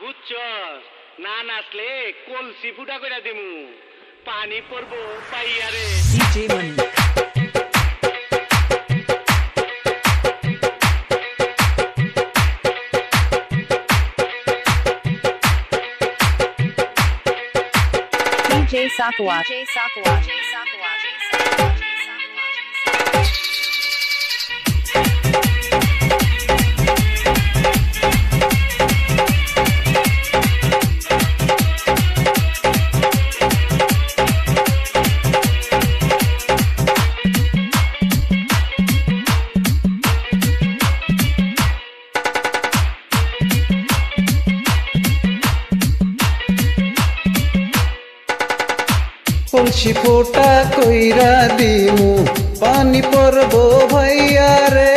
বুঝছস? না নাচলে কলসি ফুটা কইরা দিমু, পানি পড়বো পাইয়ারে। DJ Money. DJ Sakwa. DJ Sakwa. DJ Sakwa. কলসি ফোটা কইরা দিমু, পানি পড়বো ভাইয়া রে।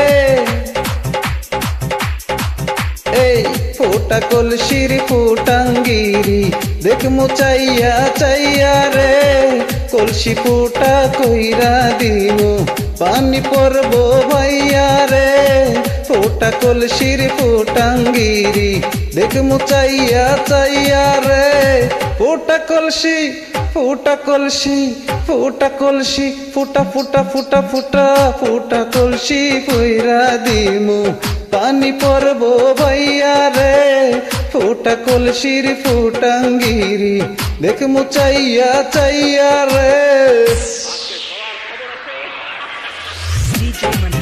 এই ফোটা কলসির ফোটাঙ্গিরি দেখমু চাইয়া চাইয়া রে। কলসি ফোটা কইরা দিমু, পানি পড়বো ভাইয়া রে। ফোটা কলসির ফোটাঙ্গিরি দেখমু চাইয়া চাইয়া রে। ফোটা কলসি ফুটা কলসি ফুটা কলসি ফুটা ফুটা ফুটা ফুটা ফুটা কলসি কইরা দিমু, পানি পড়বো ভাইয়া রে। ফুটা কলসির ফুটাঙ্গিরি দেখমু চাইয়া চাইয়া রে। DJ Money.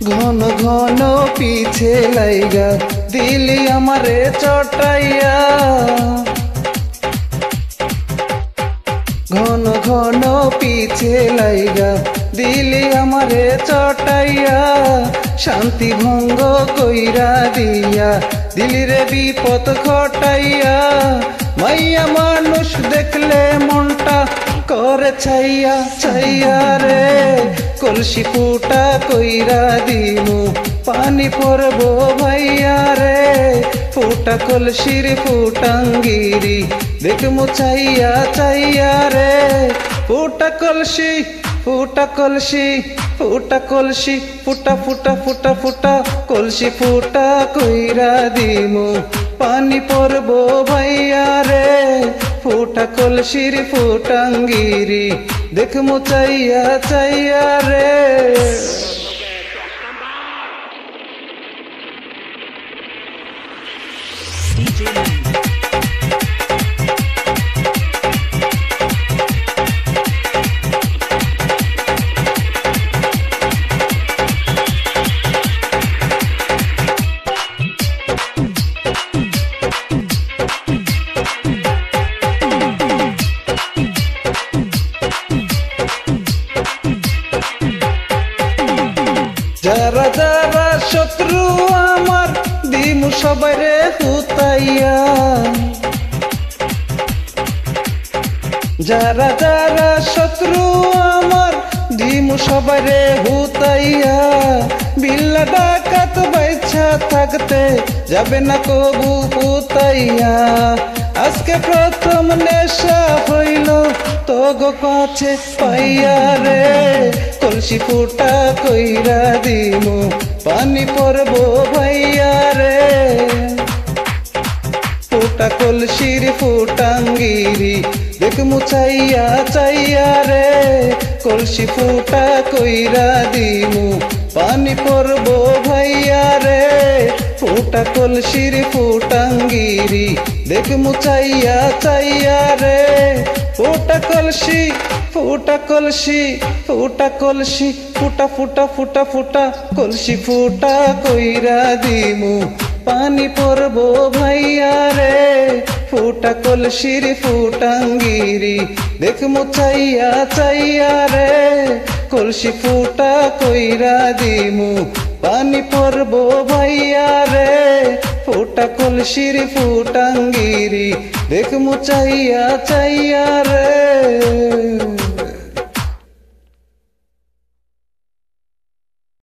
ঘন ঘন পিছে লাইগা দিলি আমারে চটাইয়া। ঘন ঘন পিছে লাইগা দিলি আমারে চটাইয়া। শান্তি ভঙ্গ কইরা দিয়া দিলি রে বিপদ ঘটাইয়া। মাইয়া মানুষ দেখলে মনটা করে ছাইয়া ছাইয়া রে। কলসি ফুটা কইরা দিমু, পানি পড়বো ভাইয়া রে। ফুটা কলসির ফুটাঙ্গিরি দেখমু চাইয়া চাইয়া রে। ফুটা কলসি ফুটা কলসি ফুটা কলসি ফুটা ফুটা ফুটা ফুটা কলসি ফুটা কইরা দিমু, পানি পড়বো ভাইয়া রে। ফুটা কলসির ফুটাঙ্গিরি দেখমু চাইয়া চাইয়া রে। DJ Money. যারা যারা শত্রু আমার দিমু সবাইরে হুতাইয়া। যারা যারা শত্রু আমার দিমু সবাইরে হুতাইয়া। বিল্লা ডাকাত বাইছা থাকতে যাবে না কবু হুতাইয়া। আজকে প্রথম নেশা হইল তোগো কাছে পাইয়া রে। কলসি ফুটা কইরা দিমু, পানি পড়বো ভাইয়া রে। ফুটা কলসির ফুটাঙ্গিরি দেখমু চাইয়া চাইয়া রে। কলসি ফুটা কইরা দিমু, পানি পড়বো ভাইয়া রে। ফুটা কলসির ফুটাঙ্গিরি দেখমু চাইয়া চাইয়া রে। ফুটা কলসি ফুটা কলসি ফুটা কলসি ফুটা ফুটা ফুটা ফুটা কলসি ফুটা কইরা দিমু, পানি পড়বো ভাইয়া রে। ফুটা কলসির ফুটাঙ্গিরি দেখমু চাইয়া চাইয়া রে। কলসি ফুটা কইরা দিমু, পানি পড়বো ভাইয়া রে। ফুটা কলসির ফুটাঙ্গিরি দেখমু চাইয়া চাইয়া রে।